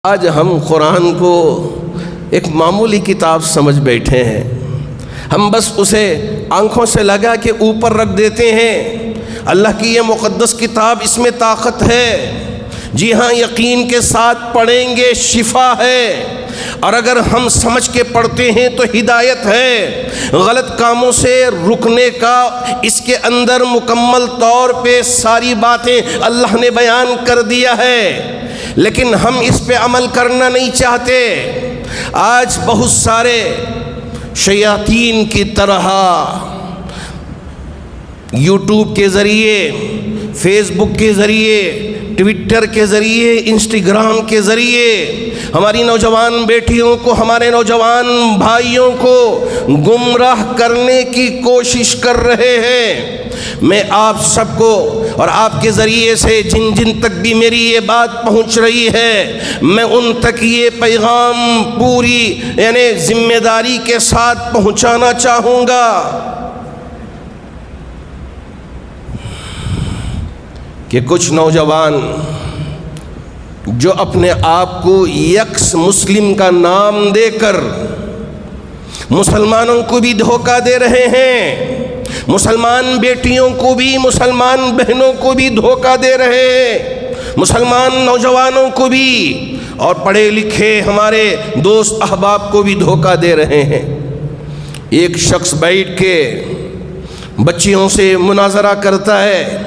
آج ہم قرآن کو ایک معمولی کتاب سمجھ بیٹھے ہیں. ہم بس اسے آنکھوں سے لگا کے اوپر رکھ دیتے ہیں. اللہ کی یہ مقدس کتاب، اس میں طاقت ہے. جی ہاں، یقین کے ساتھ پڑھیں گے شفا ہے، اور اگر ہم سمجھ کے پڑھتے ہیں تو ہدایت ہے. غلط کاموں سے رکنے کا اس کے اندر مکمل طور پہ ساری باتیں اللہ نے بیان کر دیا ہے، لیکن ہم اس پہ عمل کرنا نہیں چاہتے. آج بہت سارے شیاطین کی طرح یوٹیوب کے ذریعے، فیس بک کے ذریعے، ٹویٹر کے ذریعے، انسٹاگرام کے ذریعے ہماری نوجوان بیٹیوں کو، ہمارے نوجوان بھائیوں کو گمراہ کرنے کی کوشش کر رہے ہیں. میں آپ سب کو اور آپ کے ذریعے سے جن جن تک بھی میری یہ بات پہنچ رہی ہے، میں ان تک یہ پیغام پوری ذمہ داری کے ساتھ پہنچانا چاہوں گا کہ کچھ نوجوان جو اپنے آپ کو یکس مسلم کا نام دے کر مسلمانوں کو بھی دھوکہ دے رہے ہیں، مسلمان بیٹیوں کو بھی، مسلمان بہنوں کو بھی دھوکہ دے رہے ہیں، مسلمان نوجوانوں کو بھی، اور پڑھے لکھے ہمارے دوست احباب کو بھی دھوکہ دے رہے ہیں. ایک شخص بیٹھ کے بچیوں سے مناظرہ کرتا ہے.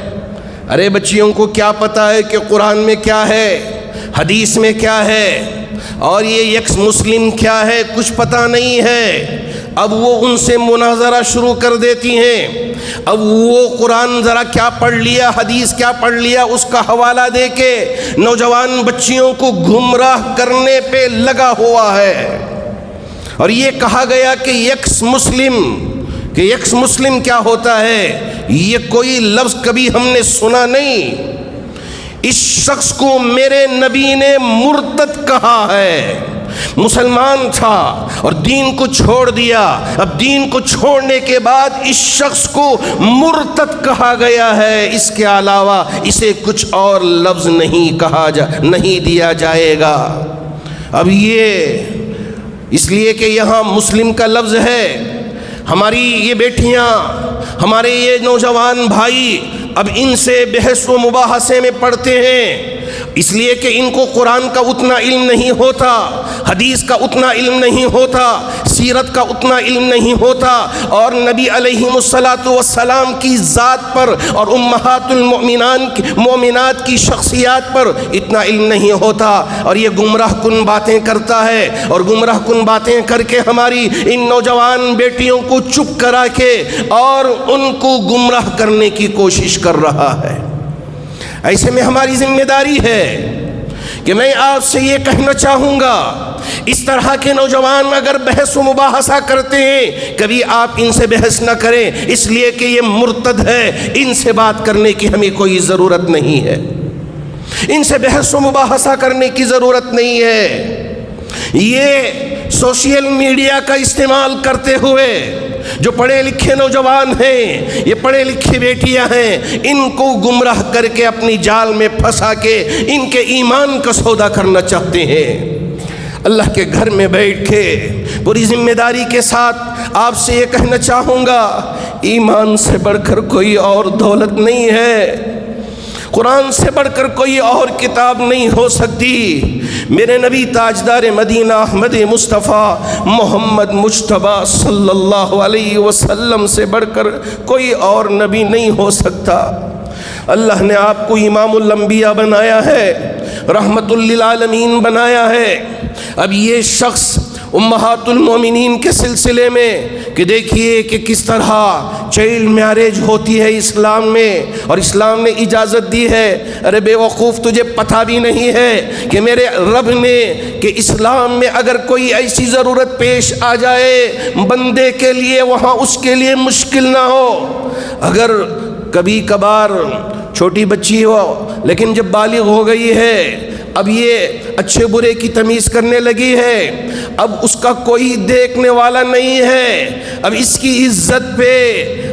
ارے بچیوں کو کیا پتہ ہے کہ قرآن میں کیا ہے، حدیث میں کیا ہے، اور یہ یکس مسلم کیا ہے، کچھ پتہ نہیں ہے. اب وہ ان سے مناظرہ شروع کر دیتی ہیں. اب وہ قرآن ذرا کیا پڑھ لیا، حدیث کیا پڑھ لیا، اس کا حوالہ دے کے نوجوان بچیوں کو گمراہ کرنے پہ لگا ہوا ہے. اور یہ کہا گیا کہ یکس مسلم کیا ہوتا ہے، یہ کوئی لفظ کبھی ہم نے سنا نہیں. اس شخص کو میرے نبی نے مرتد کہا ہے. مسلمان تھا اور دین کو چھوڑ دیا. اب دین کو چھوڑنے کے بعد اس شخص کو مرتد کہا گیا ہے. اس کے علاوہ اسے کچھ اور لفظ نہیں دیا جائے گا. اب یہ اس لیے کہ یہاں مسلم کا لفظ ہے. ہماری یہ بیٹیاں، ہمارے یہ نوجوان بھائی اب ان سے بحث و مباحثے میں پڑھتے ہیں، اس لیے کہ ان کو قرآن کا اتنا علم نہیں ہوتا، حدیث کا اتنا علم نہیں ہوتا، سیرت کا اتنا علم نہیں ہوتا، اور نبی علیہ السلام کی ذات پر اور امہات المؤمنات کی شخصیات پر اتنا علم نہیں ہوتا. اور یہ گمراہ کن باتیں کرتا ہے، اور گمراہ کن باتیں کر کے ہماری ان نوجوان بیٹیوں کو چپ کرا کے اور ان کو گمراہ کرنے کی کوشش کر رہا ہے. ایسے میں ہماری ذمہ داری ہے کہ میں آپ سے یہ کہنا چاہوں گا، اس طرح کے نوجوان اگر بحث و مباحثہ کرتے ہیں، کبھی آپ ان سے بحث نہ کریں، اس لیے کہ یہ مرتد ہے. ان سے بات کرنے کی ہمیں کوئی ضرورت نہیں ہے، ان سے بحث و مباحثہ کرنے کی ضرورت نہیں ہے. یہ سوشل میڈیا کا استعمال کرتے ہوئے جو پڑھے لکھے نوجوان ہیں، یہ پڑھے لکھے بیٹیاں ہیں، ان کو گمراہ کر کے اپنی جال میں پھنسا کے ان کے ایمان کا سودا کرنا چاہتے ہیں. اللہ کے گھر میں بیٹھ کے پوری ذمہ داری کے ساتھ آپ سے یہ کہنا چاہوں گا، ایمان سے بڑھ کر کوئی اور دولت نہیں ہے، قرآن سے بڑھ کر کوئی اور کتاب نہیں ہو سکتی. میرے نبی تاجدار مدینہ احمد مصطفیٰ محمد مجتبیٰ صلی اللہ علیہ وسلم سے بڑھ کر کوئی اور نبی نہیں ہو سکتا. اللہ نے آپ کو امام الانبیاء بنایا ہے، رحمت للعالمین بنایا ہے. اب یہ شخص امہات المومنین کے سلسلے میں کہ دیکھیے کہ کس طرح چائلڈ میریج ہوتی ہے اسلام میں، اور اسلام نے اجازت دی ہے. ارے بے وقوف، تجھے پتہ بھی نہیں ہے کہ میرے رب نے کہ اسلام میں اگر کوئی ایسی ضرورت پیش آ جائے بندے کے لیے، وہاں اس کے لیے مشکل نہ ہو. اگر کبھی کبھار چھوٹی بچی ہو لیکن جب بالغ ہو گئی ہے، اب یہ اچھے برے کی تمیز کرنے لگی ہے، اب اس کا کوئی دیکھنے والا نہیں ہے۔ اب اس کی عزت پہ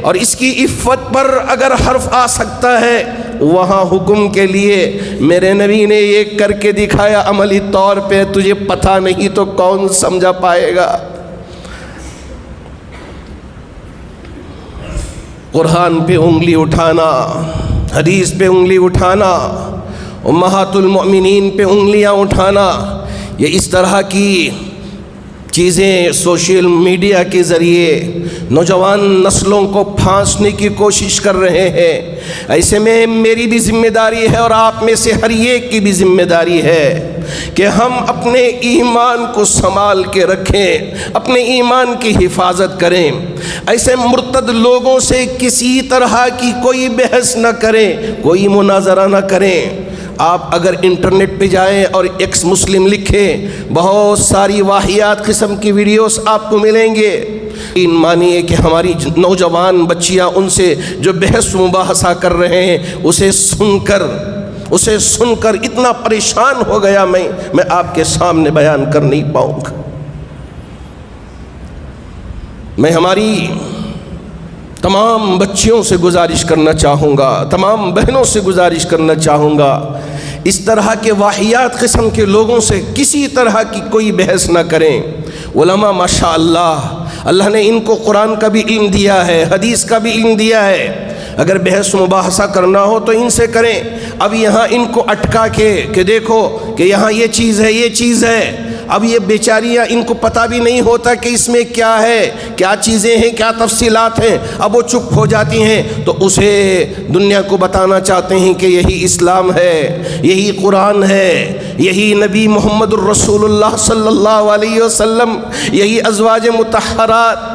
اور اس کی عفت پر اگر حرف آ سکتا ہے، وہاں حکم کے لیے میرے نبی نے یہ کر کے دکھایا عملی طور پہ، تجھے پتہ نہیں تو کون سمجھا پائے گا۔ قرآن پہ انگلی اٹھانا، حدیث پہ انگلی اٹھانا، امہات المؤمنین پہ انگلیاں اٹھانا، یہ اس طرح کی چیزیں سوشل میڈیا کے ذریعے نوجوان نسلوں کو پھانسنے کی کوشش کر رہے ہیں۔ ایسے میں میری بھی ذمہ داری ہے اور آپ میں سے ہر ایک کی بھی ذمہ داری ہے کہ ہم اپنے ایمان کو سنبھال کے رکھیں، اپنے ایمان کی حفاظت کریں۔ ایسے مرتد لوگوں سے کسی طرح کی کوئی بحث نہ کریں، کوئی مناظرہ نہ کریں۔ آپ اگر انٹرنیٹ پہ جائیں اور ایکس مسلم لکھیں، بہت ساری واہیات قسم کی ویڈیوز آپ کو ملیں گے۔ مانیے کہ ہماری نوجوان بچیاں ان سے جو بحث مباحثہ کر رہے ہیں، اسے سن کر اتنا پریشان ہو گیا میں آپ کے سامنے بیان کر نہیں پاؤں گا۔ میں ہماری تمام بچیوں سے گزارش کرنا چاہوں گا، تمام بہنوں سے گزارش کرنا چاہوں گا، اس طرح کے واہیات قسم کے لوگوں سے کسی طرح کی کوئی بحث نہ کریں۔ علماء ماشاءاللہ، اللہ نے ان کو قرآن کا بھی علم دیا ہے، حدیث کا بھی علم دیا ہے، اگر بحث مباحثہ کرنا ہو تو ان سے کریں۔ اب یہاں ان کو اٹکا کے کہ دیکھو کہ یہاں یہ چیز ہے، یہ چیز ہے، اب یہ بیچاریاں ان کو پتہ بھی نہیں ہوتا کہ اس میں کیا ہے، کیا چیزیں ہیں، کیا تفصیلات ہیں، اب وہ چپ ہو جاتی ہیں تو اسے دنیا کو بتانا چاہتے ہیں کہ یہی اسلام ہے، یہی قرآن ہے، یہی نبی محمد الرسول اللہ صلی اللہ علیہ وسلم، یہی ازواج مطہرات۔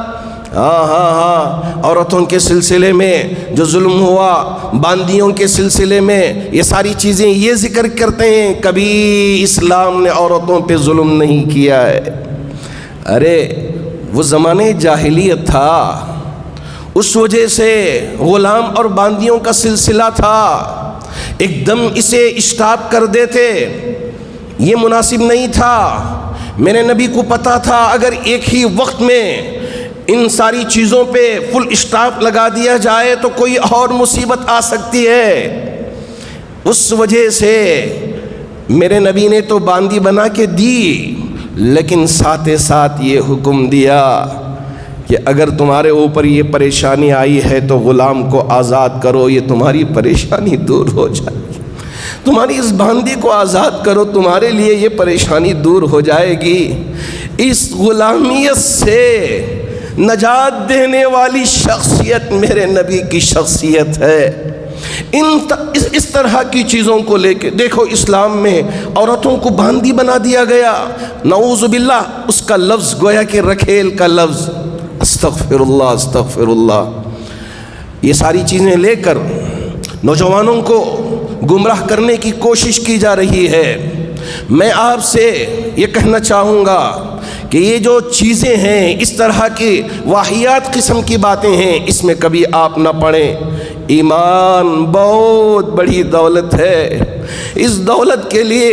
ہاں عورتوں کے سلسلے میں جو ظلم ہوا، باندیوں کے سلسلے میں یہ ساری چیزیں یہ ذکر کرتے ہیں، کبھی اسلام نے عورتوں پہ ظلم نہیں کیا ہے۔ ارے وہ زمانے جاہلیت تھا، اس وجہ سے غلام اور باندیوں کا سلسلہ تھا، ایک دم اسے اسٹاپ کر دیتے، یہ مناسب نہیں تھا۔ میرے نبی کو پتا تھا اگر ایک ہی وقت میں ان ساری چیزوں پہ فل اسٹاپ لگا دیا جائے تو کوئی اور مصیبت آ سکتی ہے، اس وجہ سے میرے نبی نے تو باندی بنا کے دی، لیکن ساتھ ساتھ یہ حکم دیا کہ اگر تمہارے اوپر یہ پریشانی آئی ہے تو غلام کو آزاد کرو، یہ تمہاری پریشانی دور ہو جائے گی۔ تمہاری اس باندی کو آزاد کرو، تمہارے لیے یہ پریشانی دور ہو جائے گی۔ اس غلامیت سے نجات دینے والی شخصیت میرے نبی کی شخصیت ہے۔ اس طرح کی چیزوں کو لے کے دیکھو، اسلام میں عورتوں کو باندی بنا دیا گیا، نعوذ باللہ، اس کا لفظ گویا کہ رکھیل کا لفظ، استغفر اللہ استغفر اللہ۔ یہ ساری چیزیں لے کر نوجوانوں کو گمراہ کرنے کی کوشش کی جا رہی ہے۔ میں آپ سے یہ کہنا چاہوں گا کہ یہ جو چیزیں ہیں، اس طرح کی واہیات قسم کی باتیں ہیں، اس میں کبھی آپ نہ پڑیں۔ ایمان بہت بڑی دولت ہے، اس دولت کے لیے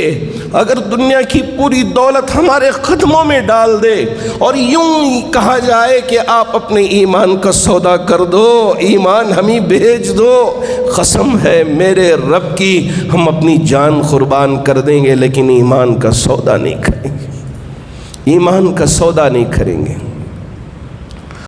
اگر دنیا کی پوری دولت ہمارے قدموں میں ڈال دے اور یوں کہا جائے کہ آپ اپنے ایمان کا سودا کر دو، ایمان ہمیں بھیج دو، قسم ہے میرے رب کی، ہم اپنی جان قربان کر دیں گے، لیکن ایمان کا سودا نہیں کریں گے، ایمان کا سودا نہیں کریں گے۔